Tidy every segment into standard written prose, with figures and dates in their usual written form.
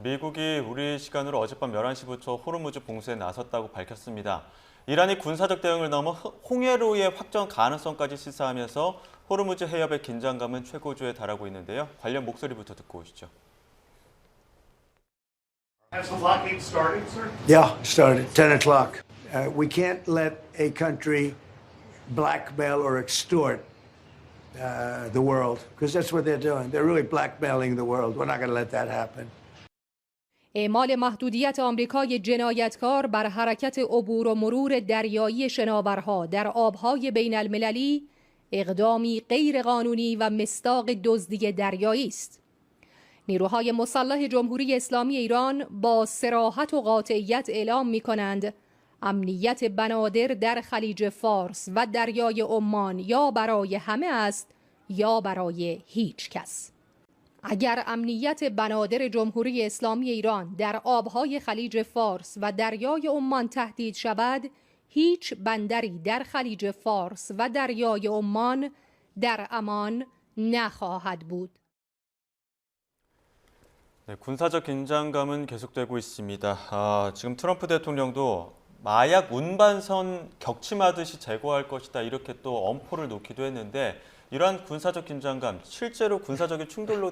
미국이 우리 시간으로 어젯밤 11시부터 호르무즈 봉쇄에 나섰다고 밝혔습니다. 이란이 군사적 대응을 넘어 홍해로의 확정 가능성까지 시사하면서 호르무즈 해협의 긴장감은 최고조에 달하고 있는데요. 관련 목소리부터 듣고 오시죠. Has the blockade started, sir? Yeah, started 10 o'clock. We can't let a country blackmail or extort the world, because that's what they're doing. They're really blackmailing the world. We're not going to let that happen. اعمال محدودیت آمریکای جنایتکار بر حرکت عبور و مرور دریایی شناورها در آبهای بین المللی اقدامی غیرقانونی و مصداق دزدی دریایی است. نیروهای مسلح جمهوری اسلامی ایران با صراحت و قاطعیت اعلام می‌کنند امنیت بنادر در خلیج فارس و دریای عمان یا برای همه است یا برای هیچ کس. اگر امنیت بنادر جمهوری اسلامی ایران در آبهای خلیج فارس و دریای عمان تهدید شود، هیچ بندری در خلیج فارس و دریای عمان در امان نخواهد بود. 네, 군사적 긴장감은 계속되고 있습니다. 지금 트럼프 대통령도 마약 운반선 격침하듯이 제거할 것이다 이렇게 또 엄포를 놓기도 했는데 이러한 군사적 긴장감, 실제로 군사적인 충돌로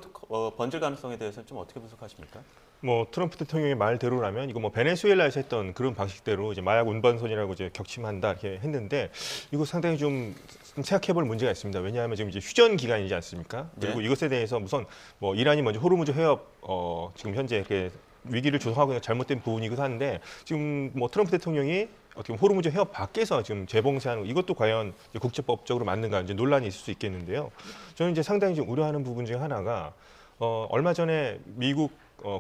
번질 가능성에 대해서는 좀 어떻게 분석하십니까? 트럼프 대통령의 말대로라면 이거 베네수엘라에서 했던 그런 방식대로 이제 마약 운반선이라고 이제 격침한다 이렇게 했는데 이거 상당히 좀 생각해볼 문제가 있습니다. 왜냐하면 지금 이제 휴전 기간이지 않습니까? 그리고 이것에 대해서 우선 이란이 먼저 호르무즈 해협 지금 현재 이렇게 위기를 조성하고 있는 잘못된 부분이기도 한데 지금 트럼프 대통령이 어떻게 보면 호르무즈 해협 밖에서 지금 재봉쇄하는 이것도 과연 국제법적으로 맞는가 이제 논란이 있을 수 있겠는데요. 저는 이제 상당히 좀 우려하는 부분 중에 하나가 얼마 전에 미국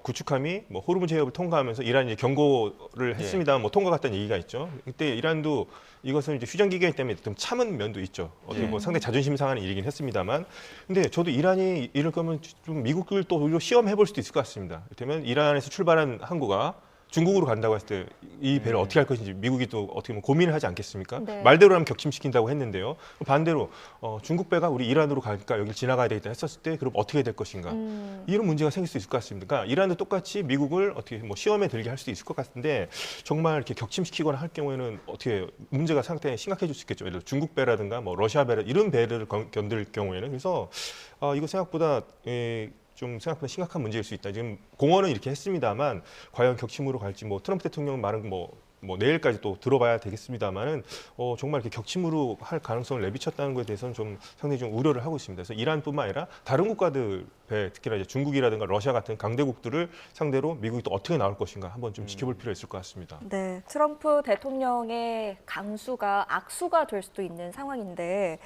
구축함이 호르무즈 해협을 통과하면서 이란이 이제 경고를 했습니다만 통과갔다는 얘기가 있죠. 그때 이란도 이것은 이제 휴전 기간 때문에 좀 참은 면도 있죠. 어떻게 상당히 자존심 상하는 일이긴 했습니다만, 근데 저도 이란이 이럴 거면 좀 미국을 또 오히려 시험해볼 수도 있을 것 같습니다. 이를테면 이란에서 출발한 항구가 중국으로 간다고 했을 때 이 배를 어떻게 할 것인지 미국이 또 어떻게 보면 고민을 하지 않겠습니까? 네. 말대로라면 격침시킨다고 했는데요. 반대로 중국 배가 우리 이란으로 갈까 여기 지나가야 되겠다 했었을 때 그럼 어떻게 될 것인가? 이런 문제가 생길 수 있을 것 같습니다. 그러니까 이란도 똑같이 미국을 어떻게 시험에 들게 할 수도 있을 것 같은데 정말 이렇게 격침시키거나 할 경우에는 어떻게 문제가 상당히 심각해질 수 있겠죠. 예를 들어 중국 배라든가 러시아 배 이런 배를 견딜 경우에는 그래서 이거 생각보다 좀 생각보다 심각한 문제일 수 있다. 지금 공언은 이렇게 했습니다만 과연 격침으로 갈지 트럼프 대통령 말은 내일까지 또 들어봐야 되겠습니다만은 정말 이렇게 격침으로 할 가능성을 내비쳤다는 것에 대해서는 좀 상당히 좀 우려를 하고 있습니다. 그래서 이란뿐만 아니라 다른 국가들 특히나 이제 중국이라든가 러시아 같은 강대국들을 상대로 미국이 또 어떻게 나올 것인가 한번 좀 지켜볼 필요가 있을 것 같습니다. 네, 트럼프 대통령의 강수가 악수가 될 수도 있는 상황인데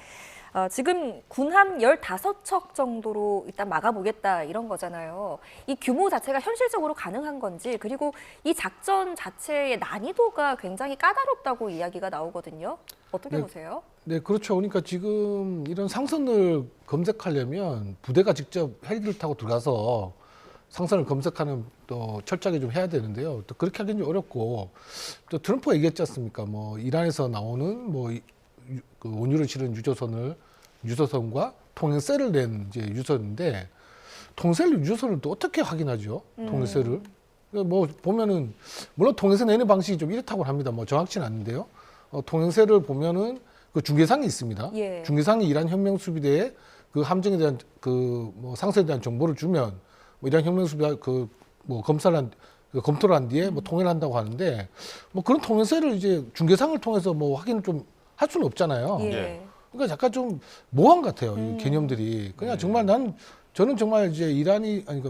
지금 군함 15척 정도로 일단 막아보겠다 이런 거잖아요. 이 규모 자체가 현실적으로 가능한 건지 그리고 이 작전 자체의 난이도가 굉장히 까다롭다고 이야기가 나오거든요. 어떻게 보세요? 네, 그렇죠. 그러니까 지금 이런 상선을 검색하려면 부대가 직접 헬기를 타고 들어가서 상선을 검색하는 또 철저하게 좀 해야 되는데요. 또 그렇게 하기는 좀 어렵고 또 트럼프가 얘기했지 않습니까? 이란에서 나오는 그 원유를 실은 유조선과 통행세를 낸 이제 유선인데 통행세를 유조선을 또 어떻게 확인하죠? 통행세를 보면은 물론 통행세 내는 방식이 좀 이렇다고 합니다. 정확치는 않는데요. 통행세를 보면은 그 중계상이 있습니다. 예. 중계상이 이란 혁명 수비대에 그 함정에 대한 상세에 대한 정보를 주면 이란 혁명 수비대 검토를 한 뒤에 통일을 한다고 하는데 그런 통행세를 이제 중계상을 통해서 확인을 좀 할 수는 없잖아요. 예. 그러니까 약간 좀 모호한 것 같아요. 이 개념들이. 그냥 정말 저는 정말 이제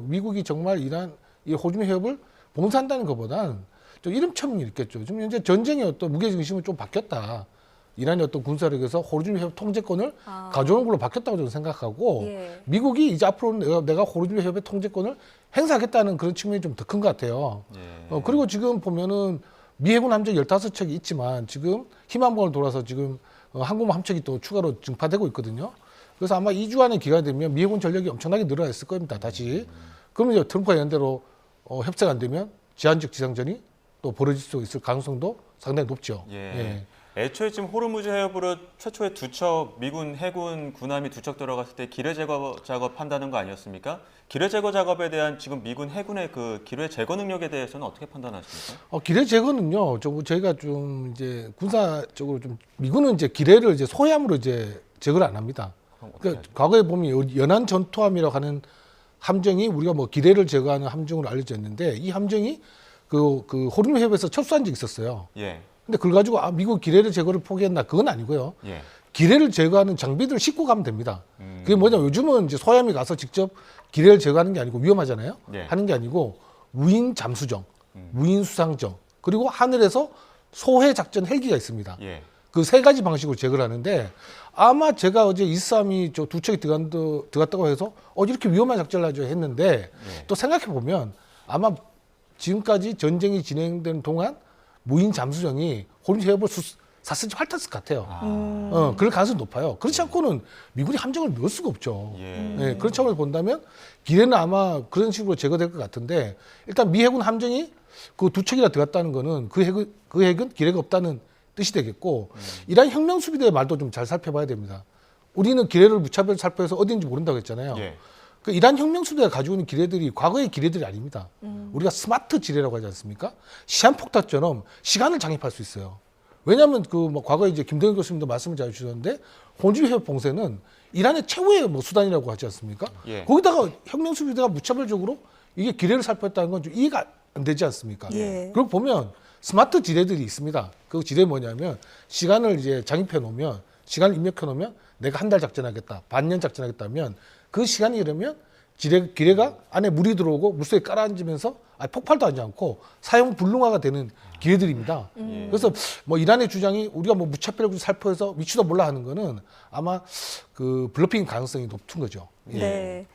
미국이 정말 이 호르무즈 해협을 봉쇄한다는 것보단 좀 이름처럼 있겠죠. 지금 현재 전쟁의 어떤 무게중심은 좀 바뀌었다. 이란의 어떤 군사력에서 호르무즈 해협 통제권을 가져오는 걸로 바뀌었다고 저는 생각하고 미국이 이제 앞으로 내가 호르무즈 해협의 통제권을 행사하겠다는 그런 측면이 좀 더 큰 것 같아요. 그리고 지금 보면은 미 해군 함정 15척이 있지만 지금 희망봉을 돌아서 지금 항공모 함척이 또 추가로 증파되고 있거든요. 그래서 아마 2주 안에 기간이 되면 미 해군 전력이 엄청나게 늘어나 있을 겁니다. 다시. 그러면 이제 트럼프가 연대로 협상 안 되면 제한적 지상전이 또 벌어질 수 있을 가능성도 상당히 높죠. 예. 애초에 지금 호르무즈 해협으로 최초의 두 척 미군 해군 군함이 두 척 들어갔을 때 기뢰 제거 작업한다는 거 아니었습니까? 기뢰 제거 작업에 대한 지금 미군 해군의 그 기뢰 제거 능력에 대해서는 어떻게 판단하십니까? 기뢰 제거는요. 저희가 좀 이제 군사적으로 좀 미군은 이제 기뢰를 이제 소해함으로 이제 제거를 안 합니다. 그러니까 과거에 보면 연안 전투함이라고 하는 함정이 우리가 뭐 기뢰를 제거하는 함정으로 알려져 있는데 이 함정이 그 호르무즈 해협에서 철수한 적이 있었어요. 예. 근데 그걸 가지고 미국 기뢰를 제거를 포기했나 그건 아니고요. 예. 기뢰를 제거하는 장비들을 싣고 가면 됩니다. 그게 뭐냐면 요즘은 이제 소해함이 가서 직접 기뢰를 제거하는 게 아니고 위험하잖아요. 예. 하는 게 아니고 무인 잠수정, 무인 수상정, 그리고 하늘에서 소해 작전 헬기가 있습니다. 예. 그 세 가지 방식으로 제거를 하는데 아마 제가 어제 이스함이 저 두 척이 들어갔다고 해서 이렇게 위험한 작전을 하죠 했는데 또 생각해 보면 아마 지금까지 전쟁이 진행되는 동안 무인 잠수정이 호르무즈 해협을 4cm 핥았을 것 같아요. 그럴 가능성이 높아요. 그렇지 않고는 미군이 함정을 넣을 수가 없죠. 예. 그런 차원을 본다면 기뢰는 아마 그런 식으로 제거될 것 같은데 일단 미 해군 함정이 그 두 척이나 들어갔다는 거는 그 핵은 기뢰가 없다는 뜻이 되겠고 이란 혁명수비대의 말도 좀 잘 살펴봐야 됩니다. 우리는 기뢰를 무차별 살포해서 어디인지 모른다고 했잖아요. 예. 그 이란 혁명수비대가 가지고 있는 기뢰들이 과거의 기뢰들이 아닙니다. 우리가 스마트 지뢰라고 하지 않습니까? 시한폭탄처럼 시간을 장입할 수 있어요. 왜냐하면 그 뭐 과거에 이제 김동현 교수님도 말씀을 잘 주셨는데 호르무즈 해협 봉쇄는 이란의 최후의 뭐 수단이라고 하지 않습니까? 예. 거기다가 혁명수비대가 무차별적으로 이게 기뢰를 살포했다는 건 좀 이해가 안 되지 않습니까? 예. 그리고 보면 스마트 지뢰들이 있습니다. 그 지뢰 뭐냐면 시간을 이제 장입해 놓으면 시간을 입력해 놓으면 내가 한 달 작전하겠다, 반년 작전하겠다면 그 시간이 이르면 기뢰가 안에 물이 들어오고 물속에 깔아앉으면서 폭발도 하지 않고 사용 불능화가 되는 기회들입니다. 그래서 뭐 이란의 주장이 우리가 뭐 무차별적으로 살포해서 위치도 몰라 하는 거는 아마 그 블러핑 가능성이 높은 거죠. 네.